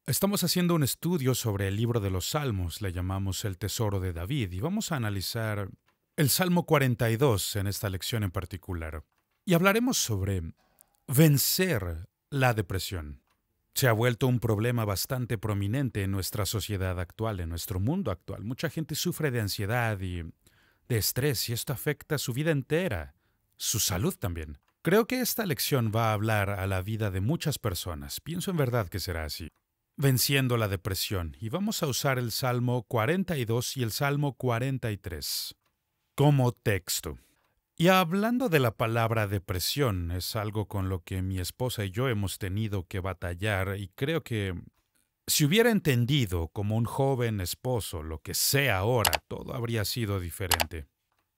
Estamos haciendo un estudio sobre el libro de los Salmos, le llamamos el Tesoro de David, y vamos a analizar el Salmo 42 en esta lección en particular. Y hablaremos sobre vencer la depresión. Se ha vuelto un problema bastante prominente en nuestra sociedad actual, en nuestro mundo actual. Mucha gente sufre de ansiedad y de estrés y esto afecta su vida entera, su salud también. Creo que esta lección va a hablar a la vida de muchas personas. Pienso en verdad que será así. Venciendo la depresión, y vamos a usar el Salmo 42 y el Salmo 43 como texto. Y hablando de la palabra depresión, es algo con lo que mi esposa y yo hemos tenido que batallar y creo que si hubiera entendido como un joven esposo lo que sé ahora, todo habría sido diferente.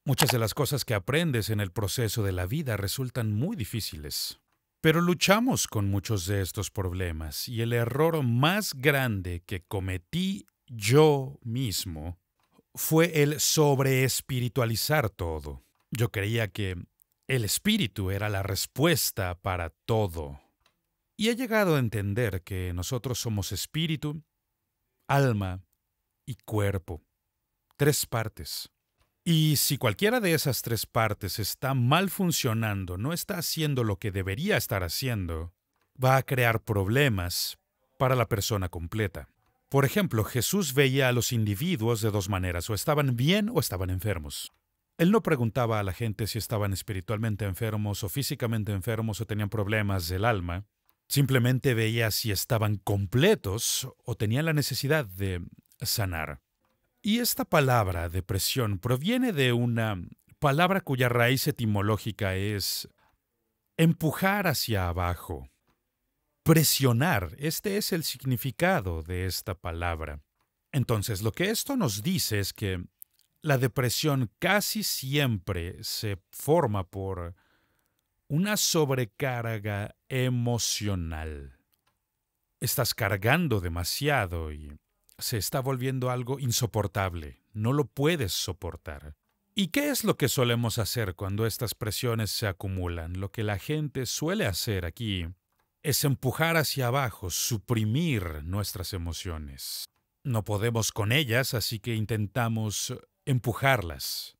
Muchas de las cosas que aprendes en el proceso de la vida resultan muy difíciles. Pero luchamos con muchos de estos problemas y el error más grande que cometí yo mismo fue el sobreespiritualizar todo. Yo creía que el espíritu era la respuesta para todo. Y he llegado a entender que nosotros somos espíritu, alma y cuerpo. Tres partes. Y si cualquiera de esas tres partes está mal funcionando, no está haciendo lo que debería estar haciendo, va a crear problemas para la persona completa. Por ejemplo, Jesús veía a los individuos de dos maneras, o estaban bien o estaban enfermos. Él no preguntaba a la gente si estaban espiritualmente enfermos o físicamente enfermos o tenían problemas del alma. Simplemente veía si estaban completos o tenían la necesidad de sanar. Y esta palabra, depresión, proviene de una palabra cuya raíz etimológica es empujar hacia abajo, presionar. Este es el significado de esta palabra. Entonces, lo que esto nos dice es que la depresión casi siempre se forma por una sobrecarga emocional. Estás cargando demasiado y se está volviendo algo insoportable. No lo puedes soportar. ¿Y qué es lo que solemos hacer cuando estas presiones se acumulan? Lo que la gente suele hacer aquí es empujar hacia abajo, suprimir nuestras emociones. No podemos con ellas, así que intentamos empujarlas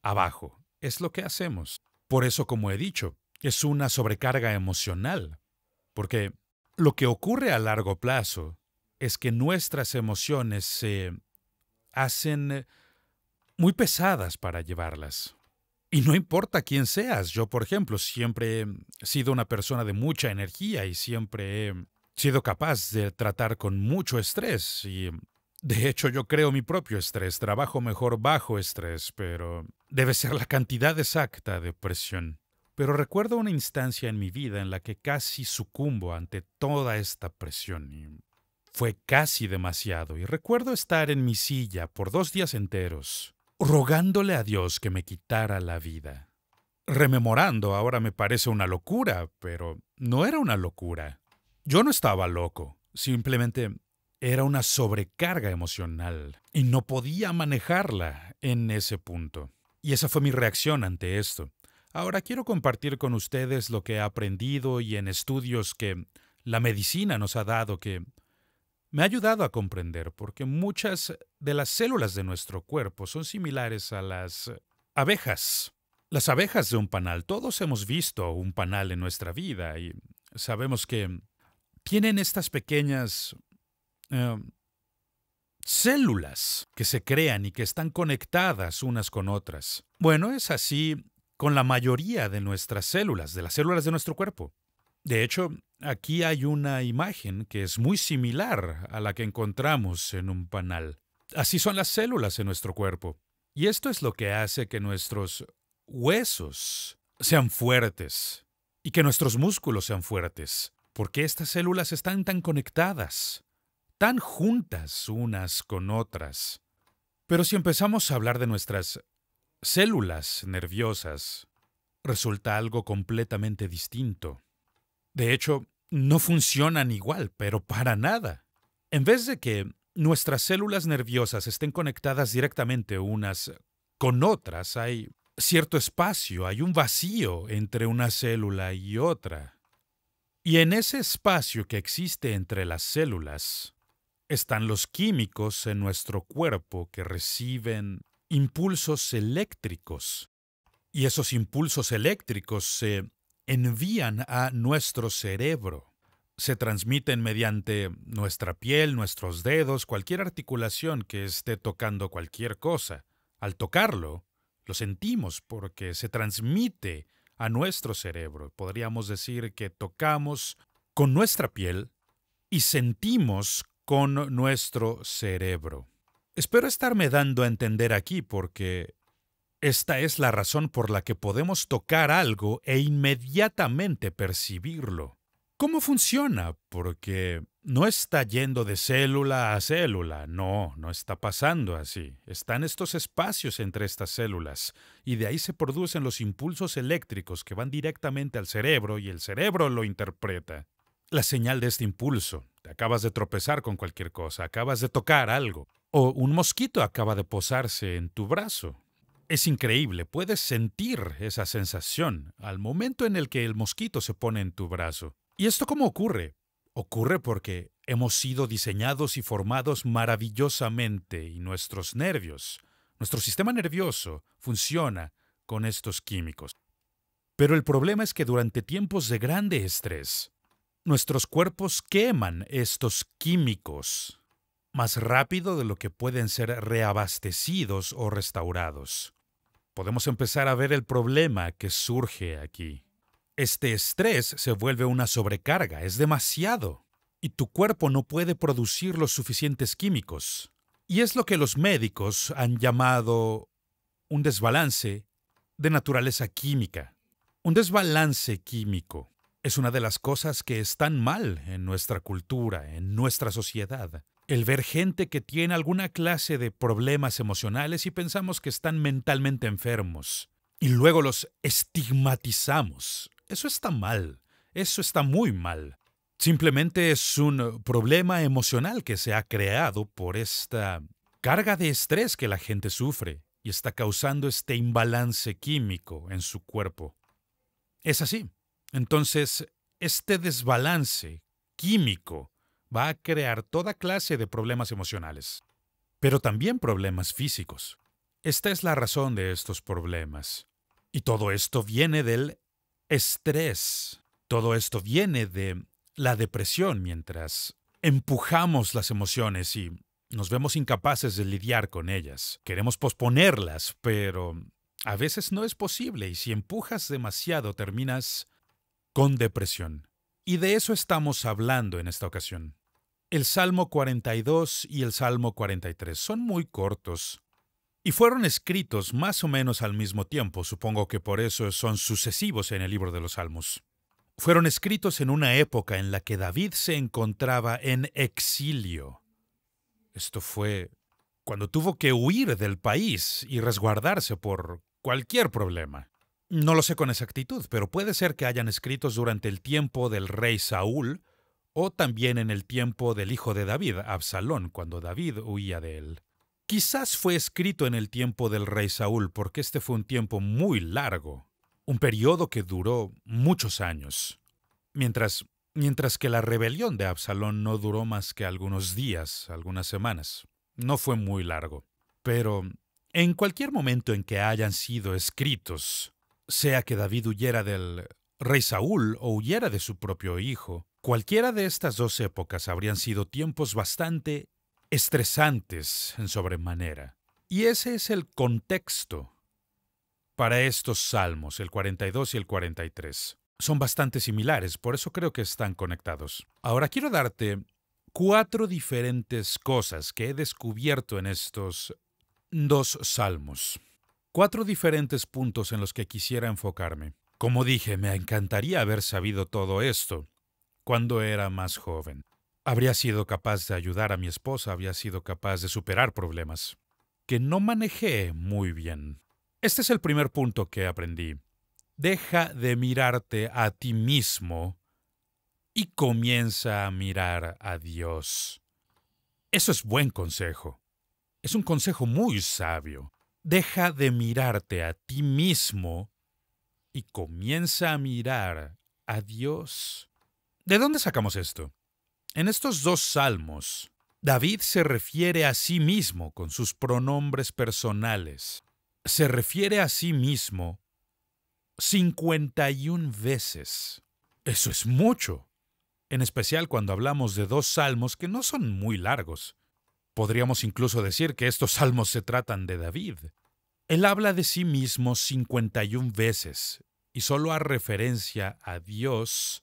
abajo. Es lo que hacemos. Por eso, como he dicho, es una sobrecarga emocional. Porque lo que ocurre a largo plazo es que nuestras emociones se hacen muy pesadas para llevarlas. Y no importa quién seas, yo por ejemplo siempre he sido una persona de mucha energía y siempre he sido capaz de tratar con mucho estrés y de hecho yo creo mi propio estrés, trabajo mejor bajo estrés, pero debe ser la cantidad exacta de presión. Pero recuerdo una instancia en mi vida en la que casi sucumbo ante toda esta presión y fue casi demasiado y recuerdo estar en mi silla por 2 días enteros, rogándole a Dios que me quitara la vida. Rememorando ahora me parece una locura, pero no era una locura. Yo no estaba loco, simplemente era una sobrecarga emocional y no podía manejarla en ese punto. Y esa fue mi reacción ante esto. Ahora quiero compartir con ustedes lo que he aprendido y en estudios que la medicina nos ha dado que me ha ayudado a comprender porque muchas de las células de nuestro cuerpo son similares a las abejas. Las abejas de un panal. Todos hemos visto un panal en nuestra vida y sabemos que tienen estas pequeñas eh, células que se crean y que están conectadas unas con otras. Bueno, es así con la mayoría de nuestras células, de las células de nuestro cuerpo. De hecho, aquí hay una imagen que es muy similar a la que encontramos en un panal. Así son las células en nuestro cuerpo. Y esto es lo que hace que nuestros huesos sean fuertes y que nuestros músculos sean fuertes, porque estas células están tan conectadas, tan juntas unas con otras. Pero si empezamos a hablar de nuestras células nerviosas, resulta algo completamente distinto. De hecho, no funcionan igual, pero para nada. En vez de que nuestras células nerviosas estén conectadas directamente unas con otras, hay cierto espacio, hay un vacío entre una célula y otra. Y en ese espacio que existe entre las células están los químicos en nuestro cuerpo que reciben impulsos eléctricos. Y esos impulsos eléctricos se envían a nuestro cerebro. Se transmiten mediante nuestra piel, nuestros dedos, cualquier articulación que esté tocando cualquier cosa. Al tocarlo, lo sentimos porque se transmite a nuestro cerebro. Podríamos decir que tocamos con nuestra piel y sentimos con nuestro cerebro. Espero estarme dando a entender aquí porque esta es la razón por la que podemos tocar algo e inmediatamente percibirlo. ¿Cómo funciona? Porque no está yendo de célula a célula. No, no está pasando así. Están estos espacios entre estas células y de ahí se producen los impulsos eléctricos que van directamente al cerebro y el cerebro lo interpreta. La señal de este impulso. Te acabas de tropezar con cualquier cosa, acabas de tocar algo, o un mosquito acaba de posarse en tu brazo. Es increíble, puedes sentir esa sensación al momento en el que el mosquito se pone en tu brazo. ¿Y esto cómo ocurre? Ocurre porque hemos sido diseñados y formados maravillosamente y nuestros nervios, nuestro sistema nervioso funciona con estos químicos. Pero el problema es que durante tiempos de grande estrés, nuestros cuerpos queman estos químicos más rápido de lo que pueden ser reabastecidos o restaurados. Podemos empezar a ver el problema que surge aquí. Este estrés se vuelve una sobrecarga, es demasiado, y tu cuerpo no puede producir los suficientes químicos. Y es lo que los médicos han llamado un desbalance de naturaleza química. Un desbalance químico es una de las cosas que están mal en nuestra cultura, en nuestra sociedad. El ver gente que tiene alguna clase de problemas emocionales y pensamos que están mentalmente enfermos. Y luego los estigmatizamos. Eso está mal. Eso está muy mal. Simplemente es un problema emocional que se ha creado por esta carga de estrés que la gente sufre y está causando este imbalance químico en su cuerpo. Es así. Entonces, este desbalance químico va a crear toda clase de problemas emocionales, pero también problemas físicos. Esta es la razón de estos problemas. Y todo esto viene del estrés. Todo esto viene de la depresión mientras empujamos las emociones y nos vemos incapaces de lidiar con ellas. Queremos posponerlas, pero a veces no es posible y si empujas demasiado terminas con depresión. Y de eso estamos hablando en esta ocasión. El Salmo 42 y el Salmo 43 son muy cortos y fueron escritos más o menos al mismo tiempo, supongo que por eso son sucesivos en el libro de los Salmos. Fueron escritos en una época en la que David se encontraba en exilio. Esto fue cuando tuvo que huir del país y resguardarse por cualquier problema. No lo sé con exactitud, pero puede ser que hayan escritos durante el tiempo del rey Saúl o también en el tiempo del hijo de David, Absalón, cuando David huía de él. Quizás fue escrito en el tiempo del rey Saúl porque este fue un tiempo muy largo, un periodo que duró muchos años, mientras que la rebelión de Absalón no duró más que algunos días, algunas semanas. No fue muy largo. Pero en cualquier momento en que hayan sido escritos, sea que David huyera del rey Saúl o huyera de su propio hijo, cualquiera de estas dos épocas habrían sido tiempos bastante estresantes en sobremanera. Y ese es el contexto para estos salmos, el 42 y el 43. Son bastante similares, por eso creo que están conectados. Ahora quiero darte 4 diferentes cosas que he descubierto en estos 2 salmos. 4 diferentes puntos en los que quisiera enfocarme. Como dije, me encantaría haber sabido todo esto cuando era más joven. Habría sido capaz de ayudar a mi esposa, habría sido capaz de superar problemas que no manejé muy bien. Este es el primer punto que aprendí. Deja de mirarte a ti mismo y comienza a mirar a Dios. Eso es buen consejo. Es un consejo muy sabio. Deja de mirarte a ti mismo y comienza a mirar a Dios. ¿De dónde sacamos esto? En estos dos salmos, David se refiere a sí mismo con sus pronombres personales. Se refiere a sí mismo 51 veces. Eso es mucho, en especial cuando hablamos de dos salmos que no son muy largos. Podríamos incluso decir que estos salmos se tratan de David. Él habla de sí mismo 51 veces y solo hace referencia a Dios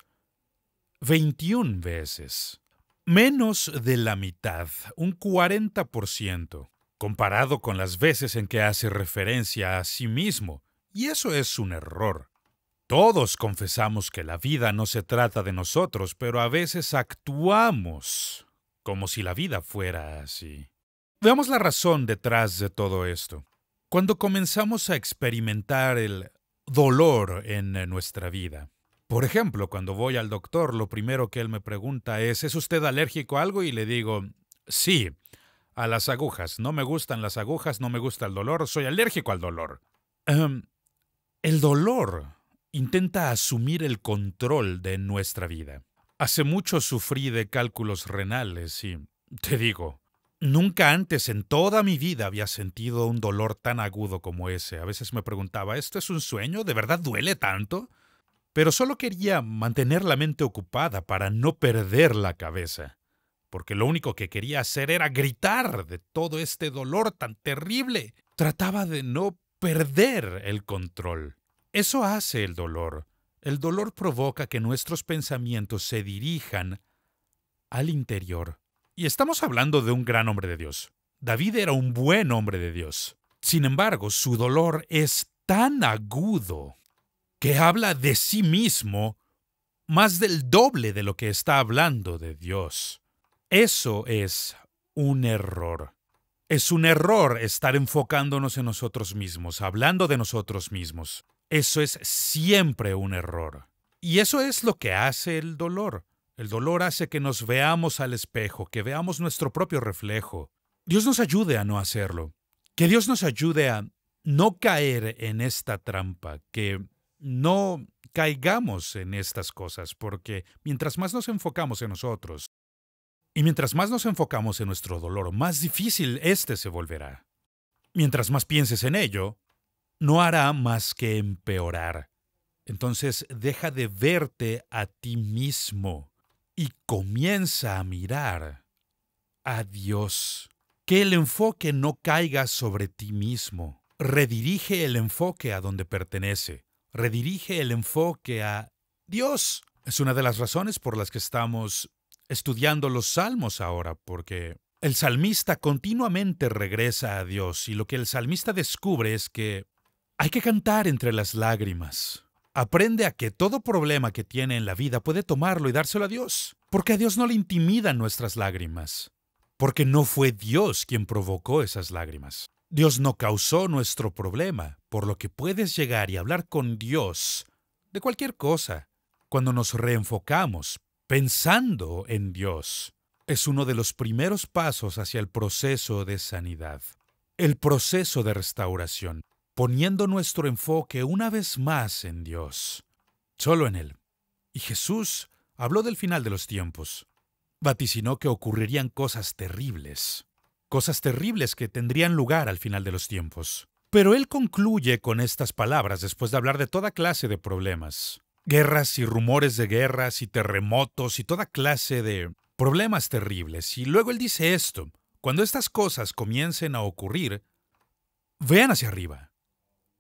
21 veces. Menos de la mitad, un 40%, comparado con las veces en que hace referencia a sí mismo. Y eso es un error. Todos confesamos que la vida no se trata de nosotros, pero a veces actuamos como si la vida fuera así. Veamos la razón detrás de todo esto. Cuando comenzamos a experimentar el dolor en nuestra vida. Por ejemplo, cuando voy al doctor, lo primero que él me pregunta ¿es usted alérgico a algo? Y le digo, sí, a las agujas. No me gustan las agujas, no me gusta el dolor, soy alérgico al dolor. El dolor intenta asumir el control de nuestra vida. Hace mucho sufrí de cálculos renales y, te digo, nunca antes en toda mi vida había sentido un dolor tan agudo como ese. A veces me preguntaba, ¿esto es un sueño? ¿De verdad duele tanto? Pero solo quería mantener la mente ocupada para no perder la cabeza, porque lo único que quería hacer era gritar de todo este dolor tan terrible. Trataba de no perder el control. Eso hace el dolor. El dolor provoca que nuestros pensamientos se dirijan al interior. Y estamos hablando de un gran hombre de Dios. David era un buen hombre de Dios. Sin embargo, su dolor es tan agudo que habla de sí mismo más del doble de lo que está hablando de Dios. Eso es un error. Es un error estar enfocándonos en nosotros mismos, hablando de nosotros mismos. Eso es siempre un error. Y eso es lo que hace el dolor. El dolor hace que nos veamos al espejo, que veamos nuestro propio reflejo. Dios nos ayude a no hacerlo. Que Dios nos ayude a no caer en esta trampa, que no caigamos en estas cosas, porque mientras más nos enfocamos en nosotros y mientras más nos enfocamos en nuestro dolor, más difícil este se volverá. Mientras más pienses en ello, no hará más que empeorar. Entonces deja de verte a ti mismo y comienza a mirar a Dios. Que el enfoque no caiga sobre ti mismo. Redirige el enfoque a donde pertenece. Redirige el enfoque a Dios. Es una de las razones por las que estamos estudiando los salmos ahora, porque el salmista continuamente regresa a Dios y lo que el salmista descubre es que hay que cantar entre las lágrimas. Aprende a que todo problema que tiene en la vida puede tomarlo y dárselo a Dios, porque a Dios no le intimidan nuestras lágrimas, porque no fue Dios quien provocó esas lágrimas. Dios no causó nuestro problema, por lo que puedes llegar y hablar con Dios de cualquier cosa. Cuando nos reenfocamos, pensando en Dios, es uno de los primeros pasos hacia el proceso de sanidad, el proceso de restauración, poniendo nuestro enfoque una vez más en Dios, solo en Él. Y Jesús habló del final de los tiempos. Vaticinó que ocurrirían cosas terribles que tendrían lugar al final de los tiempos. Pero Él concluye con estas palabras después de hablar de toda clase de problemas. Guerras y rumores de guerras y terremotos y toda clase de problemas terribles. Y luego Él dice esto: cuando estas cosas comiencen a ocurrir, vean hacia arriba.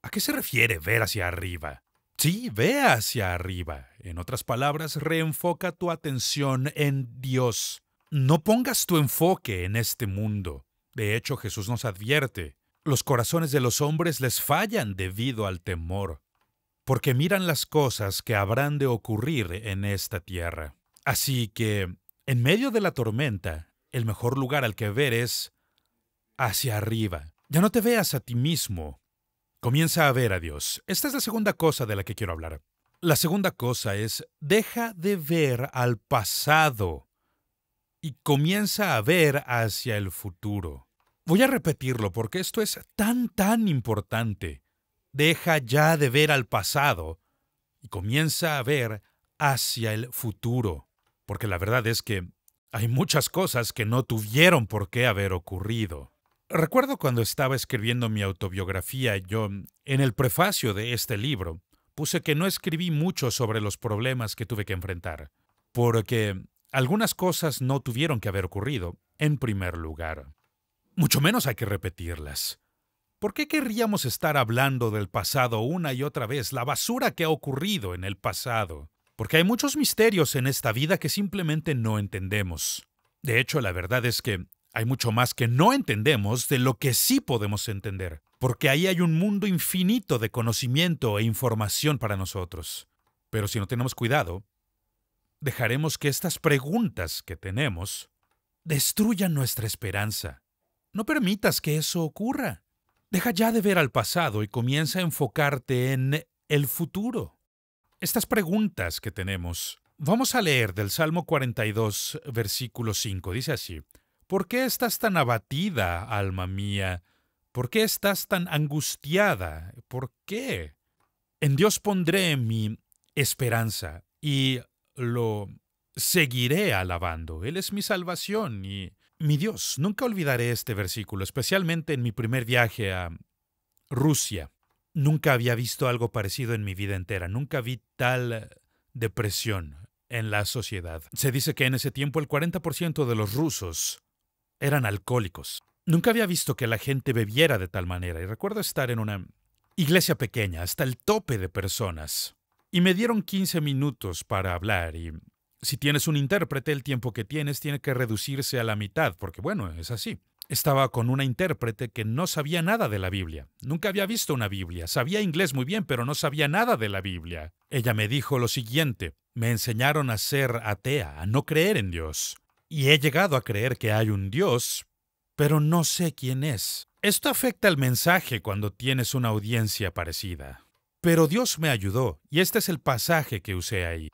¿A qué se refiere ver hacia arriba? Sí, ve hacia arriba. En otras palabras, reenfoca tu atención en Dios. No pongas tu enfoque en este mundo. De hecho, Jesús nos advierte: los corazones de los hombres les fallan debido al temor, porque miran las cosas que habrán de ocurrir en esta tierra. Así que, en medio de la tormenta, el mejor lugar al que ver es hacia arriba. Ya no te veas a ti mismo. Comienza a ver a Dios. Esta es la segunda cosa de la que quiero hablar. La segunda cosa es: deja de ver al pasado y comienza a ver hacia el futuro. Voy a repetirlo porque esto es tan importante. Deja ya de ver al pasado y comienza a ver hacia el futuro. porque la verdad es que hay muchas cosas que no tuvieron por qué haber ocurrido. Recuerdo cuando estaba escribiendo mi autobiografía, yo, en el prefacio de este libro, puse que no escribí mucho sobre los problemas que tuve que enfrentar, porque algunas cosas no tuvieron que haber ocurrido, en primer lugar. Mucho menos hay que repetirlas. ¿Por qué querríamos estar hablando del pasado una y otra vez, la basura que ha ocurrido en el pasado? Porque hay muchos misterios en esta vida que simplemente no entendemos. De hecho, la verdad es que hay mucho más que no entendemos de lo que sí podemos entender, porque ahí hay un mundo infinito de conocimiento e información para nosotros. Pero si no tenemos cuidado, dejaremos que estas preguntas que tenemos destruyan nuestra esperanza. No permitas que eso ocurra. Deja ya de ver al pasado y comienza a enfocarte en el futuro. Estas preguntas que tenemos, vamos a leer del Salmo 42, versículo 5. Dice así: ¿Por qué estás tan abatida, alma mía? ¿Por qué estás tan angustiada? ¿Por qué? En Dios pondré mi esperanza y lo seguiré alabando. Él es mi salvación y mi Dios. Nunca olvidaré este versículo, especialmente en mi primer viaje a Rusia. Nunca había visto algo parecido en mi vida entera. Nunca vi tal depresión en la sociedad. Se dice que en ese tiempo el 40% de los rusos eran alcohólicos. Nunca había visto que la gente bebiera de tal manera. Y recuerdo estar en una iglesia pequeña, hasta el tope de personas. Y me dieron 15 minutos para hablar y si tienes un intérprete, el tiempo que tienes tiene que reducirse a la mitad, porque bueno, es así. Estaba con una intérprete que no sabía nada de la Biblia. Nunca había visto una Biblia. Sabía inglés muy bien, pero no sabía nada de la Biblia. Ella me dijo lo siguiente: me enseñaron a ser atea, a no creer en Dios. Y he llegado a creer que hay un Dios, pero no sé quién es. Esto afecta el mensaje cuando tienes una audiencia parecida. Pero Dios me ayudó, y este es el pasaje que usé ahí.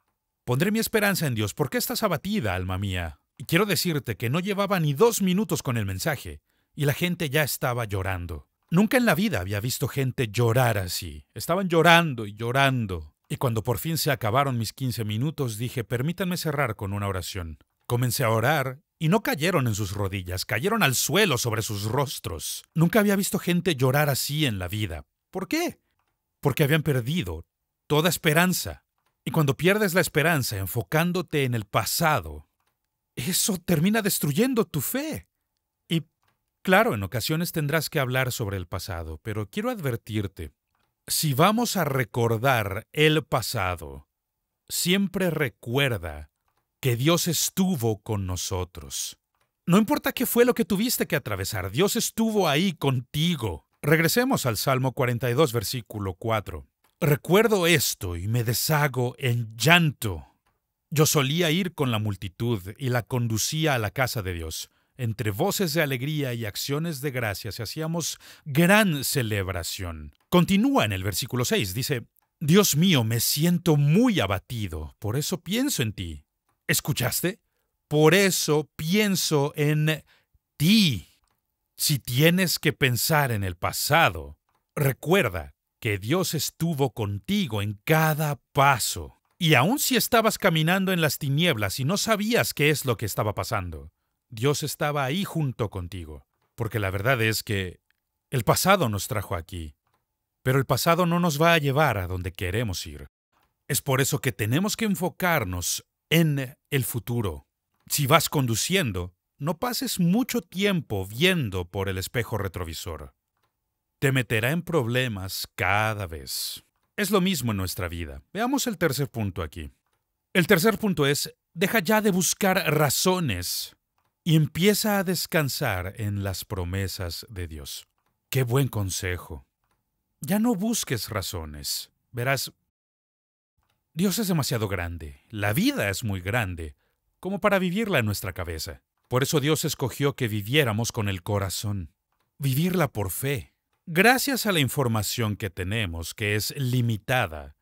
Pondré mi esperanza en Dios. ¿Por qué estás abatida, alma mía? Y quiero decirte que no llevaba ni 2 minutos con el mensaje, y la gente ya estaba llorando. Nunca en la vida había visto gente llorar así. Estaban llorando y llorando. Y cuando por fin se acabaron mis 15 minutos, dije: permítanme cerrar con una oración. Comencé a orar, y no cayeron en sus rodillas, cayeron al suelo sobre sus rostros. Nunca había visto gente llorar así en la vida. ¿Por qué? Porque habían perdido toda esperanza. Y cuando pierdes la esperanza enfocándote en el pasado, eso termina destruyendo tu fe. Y claro, en ocasiones tendrás que hablar sobre el pasado, pero quiero advertirte, si vamos a recordar el pasado, siempre recuerda que Dios estuvo con nosotros. No importa qué fue lo que tuviste que atravesar, Dios estuvo ahí contigo. Regresemos al Salmo 42, versículo 4. Recuerdo esto y me deshago en llanto. Yo solía ir con la multitud y la conducía a la casa de Dios. Entre voces de alegría y acciones de gracias hacíamos gran celebración. Continúa en el versículo 6, dice: Dios mío, me siento muy abatido, por eso pienso en ti. ¿Escuchaste? Por eso pienso en ti. Si tienes que pensar en el pasado, recuerda que Dios estuvo contigo en cada paso. Y aun si estabas caminando en las tinieblas y no sabías qué es lo que estaba pasando, Dios estaba ahí junto contigo. Porque la verdad es que el pasado nos trajo aquí, pero el pasado no nos va a llevar a donde queremos ir. Es por eso que tenemos que enfocarnos en el futuro. Si vas conduciendo, no pases mucho tiempo viendo por el espejo retrovisor. Te meterá en problemas cada vez. Es lo mismo en nuestra vida. Veamos el tercer punto aquí. El tercer punto es: deja ya de buscar razones y empieza a descansar en las promesas de Dios. ¡Qué buen consejo! Ya no busques razones. Verás, Dios es demasiado grande. La vida es muy grande como para vivirla en nuestra cabeza. Por eso Dios escogió que viviéramos con el corazón. Vivirla por fe. Gracias a la información que tenemos, que es limitada,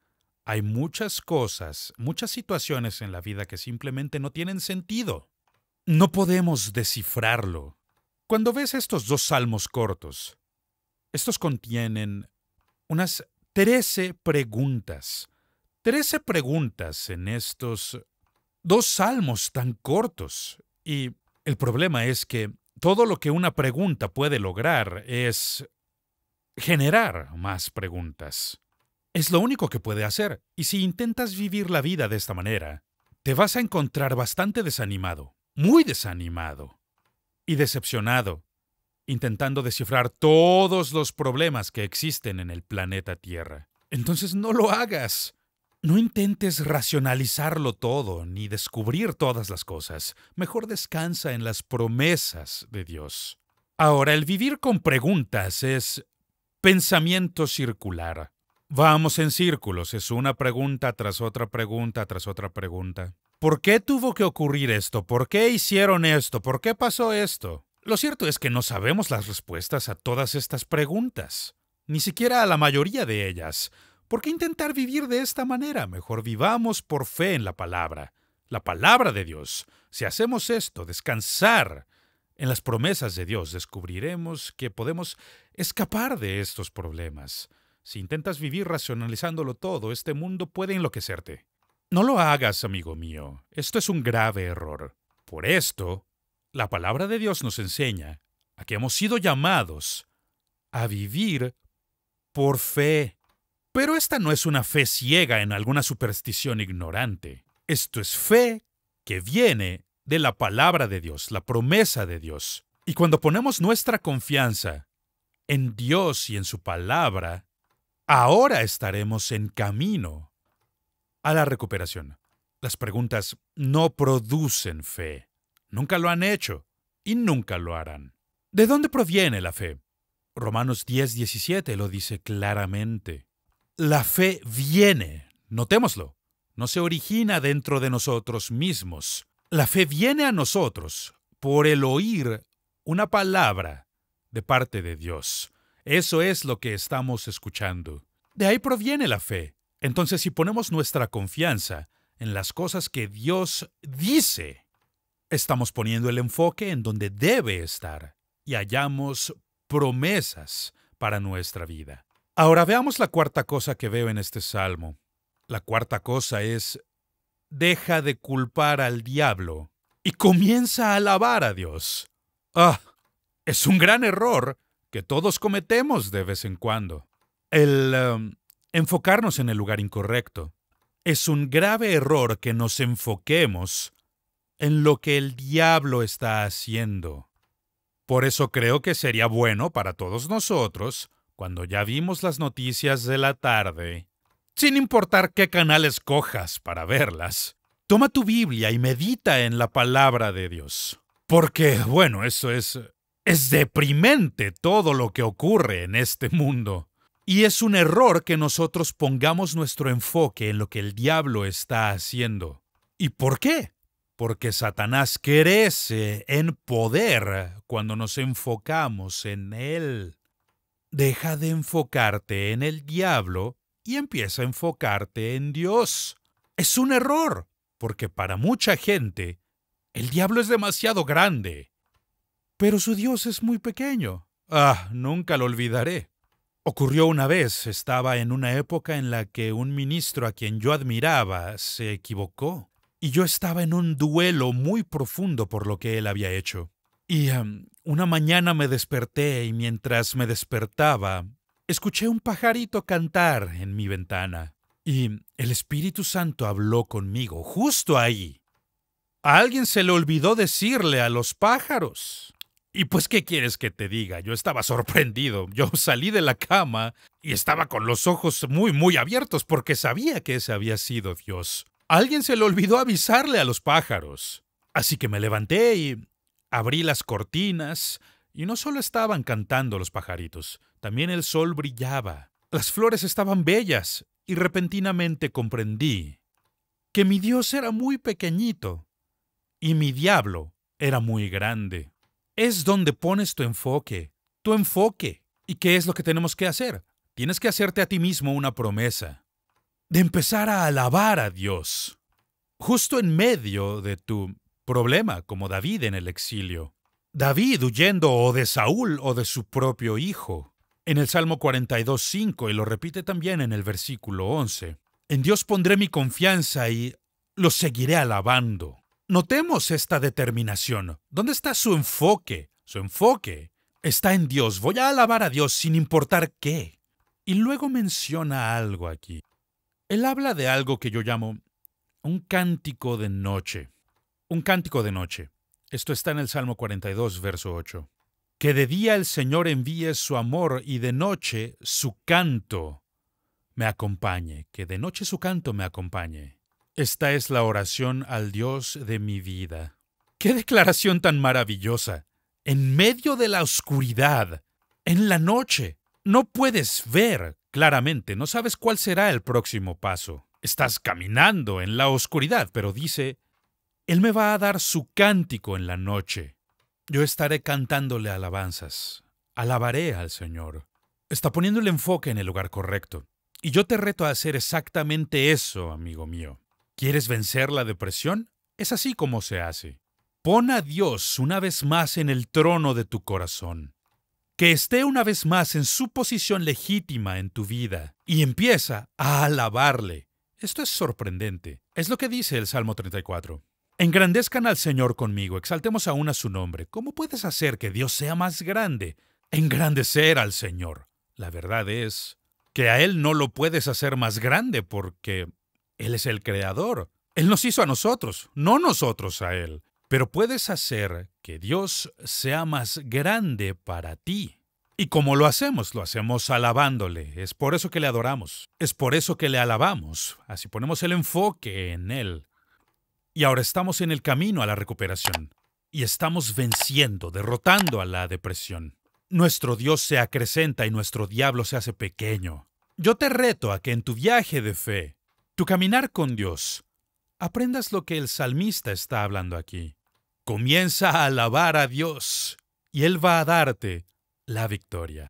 hay muchas cosas, muchas situaciones en la vida que simplemente no tienen sentido. No podemos descifrarlo. Cuando ves estos 2 salmos cortos, estos contienen unas 13 preguntas. 13 preguntas en estos 2 salmos tan cortos. Y el problema es que todo lo que una pregunta puede lograr es generar más preguntas. Es lo único que puede hacer. Y si intentas vivir la vida de esta manera, te vas a encontrar bastante desanimado, muy desanimado y decepcionado, intentando descifrar todos los problemas que existen en el planeta Tierra. Entonces no lo hagas. No intentes racionalizarlo todo, ni descubrir todas las cosas. Mejor descansa en las promesas de Dios. Ahora, el vivir con preguntas es pensamiento circular. Vamos en círculos, es una pregunta tras otra pregunta tras otra pregunta. ¿Por qué tuvo que ocurrir esto? ¿Por qué hicieron esto? ¿Por qué pasó esto? Lo cierto es que no sabemos las respuestas a todas estas preguntas, ni siquiera a la mayoría de ellas. ¿Por qué intentar vivir de esta manera? Mejor vivamos por fe en la palabra de Dios. Si hacemos esto, descansar en las promesas de Dios, descubriremos que podemos escapar de estos problemas. Si intentas vivir racionalizándolo todo, este mundo puede enloquecerte. No lo hagas, amigo mío. Esto es un grave error. Por esto, la palabra de Dios nos enseña a que hemos sido llamados a vivir por fe. Pero esta no es una fe ciega en alguna superstición ignorante. Esto es fe que viene de la palabra de Dios, la promesa de Dios. Y cuando ponemos nuestra confianza en Dios y en su palabra, ahora estaremos en camino a la recuperación. Las preguntas no producen fe. Nunca lo han hecho y nunca lo harán. ¿De dónde proviene la fe? Romanos 10:17 lo dice claramente. La fe viene, notémoslo, no se origina dentro de nosotros mismos. La fe viene a nosotros por el oír una palabra de parte de Dios. Eso es lo que estamos escuchando. De ahí proviene la fe. Entonces, si ponemos nuestra confianza en las cosas que Dios dice, estamos poniendo el enfoque en donde debe estar y hallamos promesas para nuestra vida. Ahora veamos la cuarta cosa que veo en este salmo. La cuarta cosa es: deja de culpar al diablo y comienza a alabar a Dios. Es un gran error que todos cometemos de vez en cuando. El enfocarnos en el lugar incorrecto. Es un grave error que nos enfoquemos en lo que el diablo está haciendo. Por eso creo que sería bueno para todos nosotros, cuando ya vimos las noticias de la tarde, sin importar qué canal escojas para verlas, toma tu Biblia y medita en la palabra de Dios. Porque, bueno, eso es deprimente todo lo que ocurre en este mundo. Y es un error que nosotros pongamos nuestro enfoque en lo que el diablo está haciendo. ¿Y por qué? Porque Satanás crece en poder cuando nos enfocamos en él. Deja de enfocarte en el diablo y empieza a enfocarte en Dios. Es un error, porque para mucha gente, el diablo es demasiado grande, pero su Dios es muy pequeño. Nunca lo olvidaré. Ocurrió una vez, estaba en una época en la que un ministro a quien yo admiraba se equivocó, y yo estaba en un duelo muy profundo por lo que él había hecho. Y una mañana me desperté y mientras me despertaba, escuché un pajarito cantar en mi ventana. Y el Espíritu Santo habló conmigo justo ahí. A alguien se le olvidó decirle a los pájaros. Y pues, ¿qué quieres que te diga? Yo estaba sorprendido. Yo salí de la cama y estaba con los ojos muy abiertos porque sabía que ese había sido Dios. A alguien se le olvidó avisarle a los pájaros. Así que me levanté y abrí las cortinas y no solo estaban cantando los pajaritos, también el sol brillaba. Las flores estaban bellas y repentinamente comprendí que mi Dios era muy pequeñito y mi diablo era muy grande. Es donde pones tu enfoque. ¿Y qué es lo que tenemos que hacer? Tienes que hacerte a ti mismo una promesa de empezar a alabar a Dios, justo en medio de tu problema, como David en el exilio. David huyendo o de Saúl o de su propio hijo. En el Salmo 42:5, y lo repite también en el versículo 11. En Dios pondré mi confianza y lo seguiré alabando. Notemos esta determinación. ¿Dónde está su enfoque? Su enfoque está en Dios. Voy a alabar a Dios sin importar qué. Y luego menciona algo aquí. Él habla de algo que yo llamo un cántico de noche. Un cántico de noche. Esto está en el Salmo 42, verso 8. Que de día el Señor envíe su amor y de noche su canto me acompañe. Que de noche su canto me acompañe. Esta es la oración al Dios de mi vida. ¡Qué declaración tan maravillosa! En medio de la oscuridad, en la noche, no puedes ver claramente, no sabes cuál será el próximo paso. Estás caminando en la oscuridad, pero dice, Él me va a dar su cántico en la noche. Yo estaré cantándole alabanzas. Alabaré al Señor. Está poniendo el enfoque en el lugar correcto. Y yo te reto a hacer exactamente eso, amigo mío. ¿Quieres vencer la depresión? Es así como se hace. Pon a Dios una vez más en el trono de tu corazón. Que esté una vez más en su posición legítima en tu vida. Y empieza a alabarle. Esto es sorprendente. Es lo que dice el Salmo 34. Engrandezcan al Señor conmigo, exaltemos aún a su nombre. ¿Cómo puedes hacer que Dios sea más grande? Engrandecer al Señor. La verdad es que a Él no lo puedes hacer más grande porque Él es el creador. Él nos hizo a nosotros, no nosotros a Él. Pero puedes hacer que Dios sea más grande para ti. ¿Y cómo lo hacemos alabándole. Es por eso que le adoramos. Es por eso que le alabamos. Así ponemos el enfoque en Él. Y ahora estamos en el camino a la recuperación. Y estamos venciendo, derrotando a la depresión. Nuestro Dios se acrecenta y nuestro diablo se hace pequeño. Yo te reto a que en tu viaje de fe, tu caminar con Dios, aprendas lo que el salmista está hablando aquí. Comienza a alabar a Dios y Él va a darte la victoria.